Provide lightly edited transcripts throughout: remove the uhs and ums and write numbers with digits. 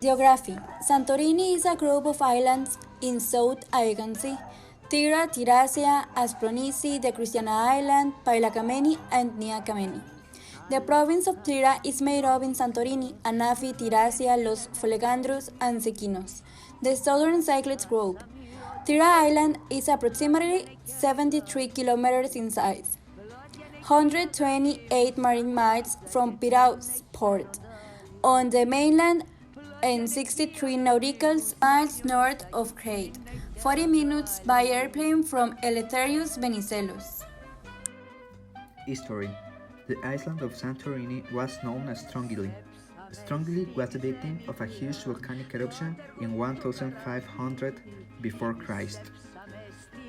Geography. Santorini is a group of islands in South Aegean Sea. Tira, Tiracia, Aspronici, the Christiana Island, Paila Kameni, and Nia Kameni. The province of Tira is made up in Santorini, Anafi, Tiracia, Los Folegandros, and Sequinos, the southern Cyclades group. Tira Island is approximately 73 kilometers in size, 128 marine miles from Piraeus port on the mainland and 63 nautical miles north of Crete, 40 minutes by airplane from Eleutherius Venizelos. History. The island of Santorini was known as Strongylli. Strongylli was the victim of a huge volcanic eruption in 1500 before Christ.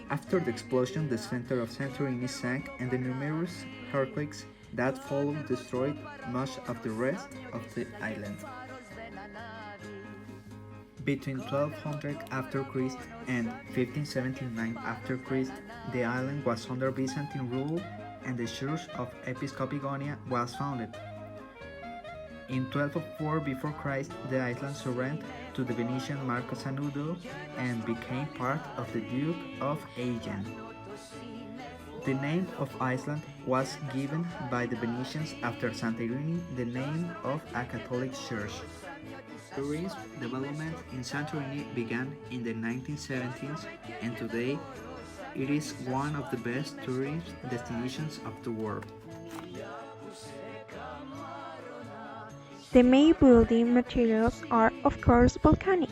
After the explosion, the center of Santorini sank and the numerous earthquakes that followed destroyed much of the rest of the island. Between 1200 after Christ and 1579 after Christ, the island was under Byzantine rule and the Church of Episcopogonia was founded. In 1204 before Christ, the island surrendered to the Venetian Marco Sanudo and became part of the Duke of Aegean. The name of Iceland was given by the Venetians after Santorini, the name of a Catholic church. Tourism development in Santorini began in the 1970s and today it is one of the best tourist destinations of the world. The main building materials are, of course, volcanic.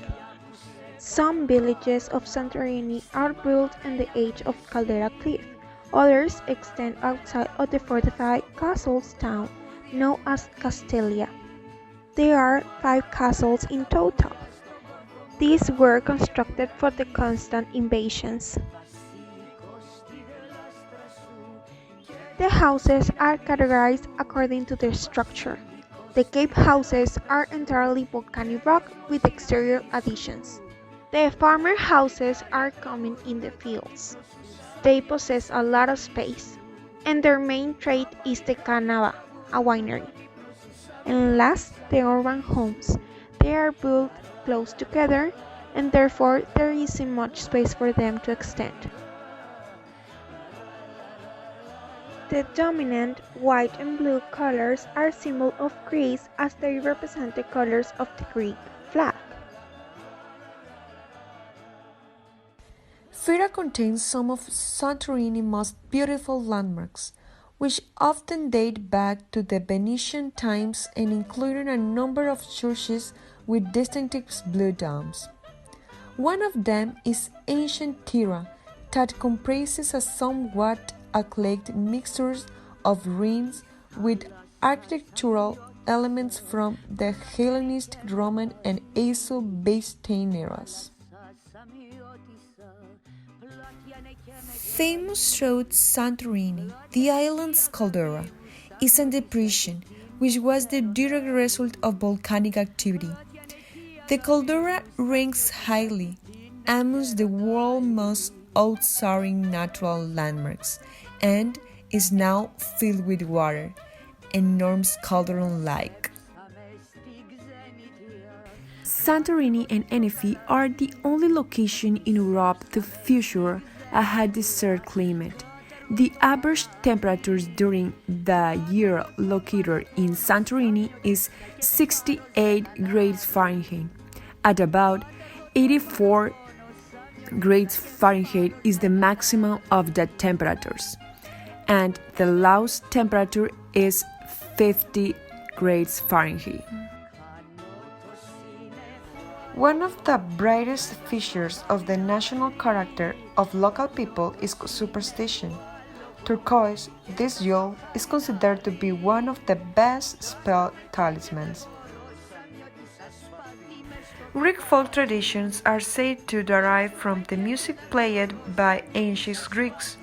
Some villages of Santorini are built in the edge of Caldera Cliff. Others extend outside of the fortified castles town, known as Castelia. There are 5 castles in total. These were constructed for the constant invasions. The houses are categorized according to their structure. The cave houses are entirely volcanic rock with exterior additions. The farmer houses are common in the fields. They possess a lot of space, and their main trade is the canava, a winery. And last, the urban homes. They are built close together, and therefore there isn't much space for them to extend. The dominant white and blue colors are symbol of Greece as they represent the colors of the Greek flag. Fira contains some of Santorini's most beautiful landmarks, which often date back to the Venetian times and including a number of churches with distinctive blue domes. One of them is ancient Tira, that comprises a somewhat eclectic mixture of ruins with architectural elements from the Hellenistic, Roman, and Byzantine eras. Famous throughout Santorini, the island's caldera is in depression, which was the direct result of volcanic activity. The caldera ranks highly amongst the world's most awe-inspiring natural landmarks and is now filled with water, enormous cauldron-like. Santorini and Enifi are the only location in Europe to feature a high desert climate. The average temperatures during the year located in Santorini is 68 grades Fahrenheit. At about 84 grades Fahrenheit is the maximum of the temperatures, and the lowest temperature is 50 grades Fahrenheit. One of the brightest features of the national character of local people is superstition. Turquoise, this jewel, is considered to be one of the best spell talismans. Greek folk traditions are said to derive from the music played by ancient Greeks.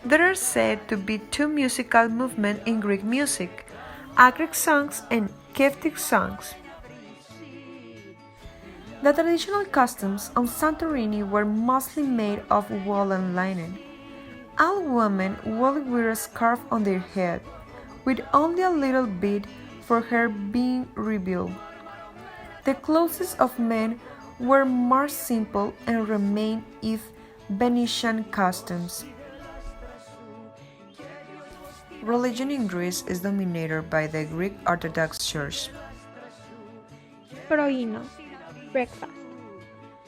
There are said to be 2 musical movements in Greek music, Agric songs and Celtic songs. The traditional costumes on Santorini were mostly made of wool and linen. All women would wear a scarf on their head, with only a little bit for hair being revealed. The clothes of men were more simple and remained in Venetian customs. Religion in Greece is dominated by the Greek Orthodox Church. Πρωινό, breakfast.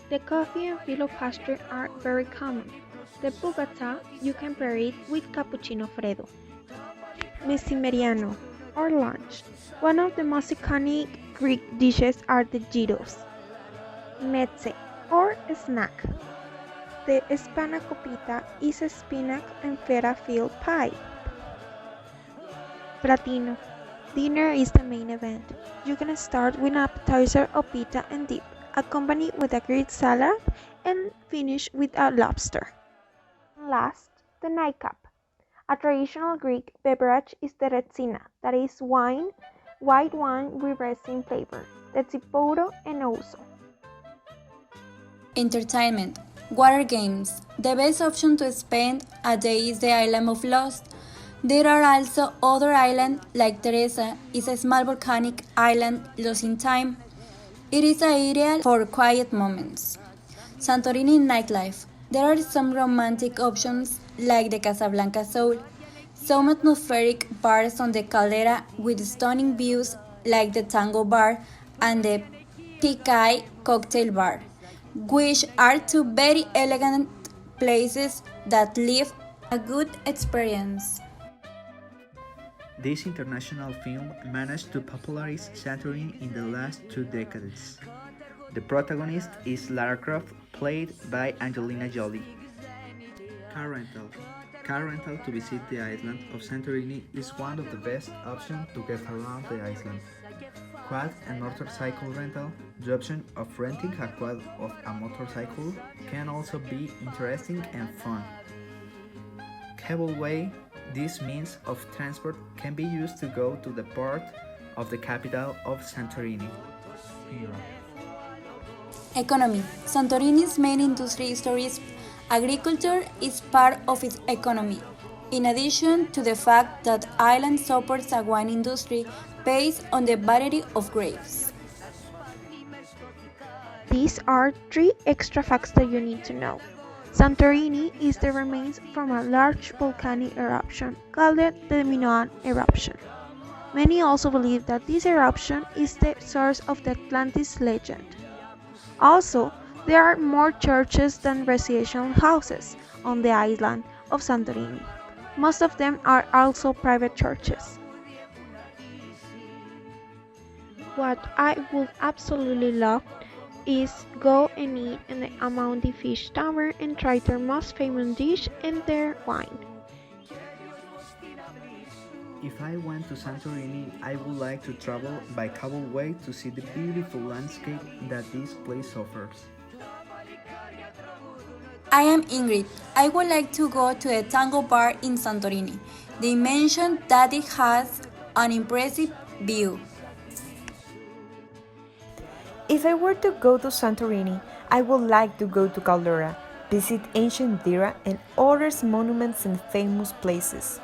The coffee and filo pastry are very common. The bugata, you can pair it with cappuccino freddo. Messimeriano, or lunch. One of the most iconic Greek dishes are the gyros. Meze, or snack. The spanakopita is a spinach and feta filled pie. Pratino. Dinner is the main event. You can start with an appetizer of pita and dip, accompanied with a Greek salad, and finish with a lobster. Last, the nightcap. A traditional Greek beverage is the retsina, that is white wine with resin flavor, the tsipouro and ouzo. Entertainment. Water games. The best option to spend a day is the island of Lost. There are also other islands like Teresa is a small volcanic island lost in time. It is ideal for quiet moments. Santorini nightlife. There are some romantic options like the Casablanca Soul, some atmospheric bars on the Caldera with stunning views like the Tango Bar and the Pikai Cocktail Bar, which are two very elegant places that leave a good experience. This international film managed to popularize Santorini in the last 2 decades. The protagonist is Lara Croft, played by Angelina Jolie. Car rental. Car rental to visit the island of Santorini is one of the best options to get around the island. Quad and motorcycle rental. The option of renting a quad of a motorcycle can also be interesting and fun. Cableway. This means of transport can be used to go to the port of the capital of Santorini. Economy. Santorini's main industry is tourism. Agriculture is part of its economy, in addition to the fact that island supports a wine industry based on the variety of grapes. These are 3 extra facts that you need to know. Santorini is the remains from a large volcanic eruption called the Minoan eruption. Many also believe that this eruption is the source of the Atlantis legend. Also, there are more churches than residential houses on the island of Santorini. Most of them are also private churches. What I would absolutely love is go and eat in the Amundi Fish Tower and try their most famous dish and their wine. If I went to Santorini, I would like to travel by cableway to see the beautiful landscape that this place offers. I am Ingrid. I would like to go to the Tango Bar in Santorini. They mentioned that it has an impressive view. If I were to go to Santorini, I would like to go to Caldera, visit ancient Dira and other monuments and famous places.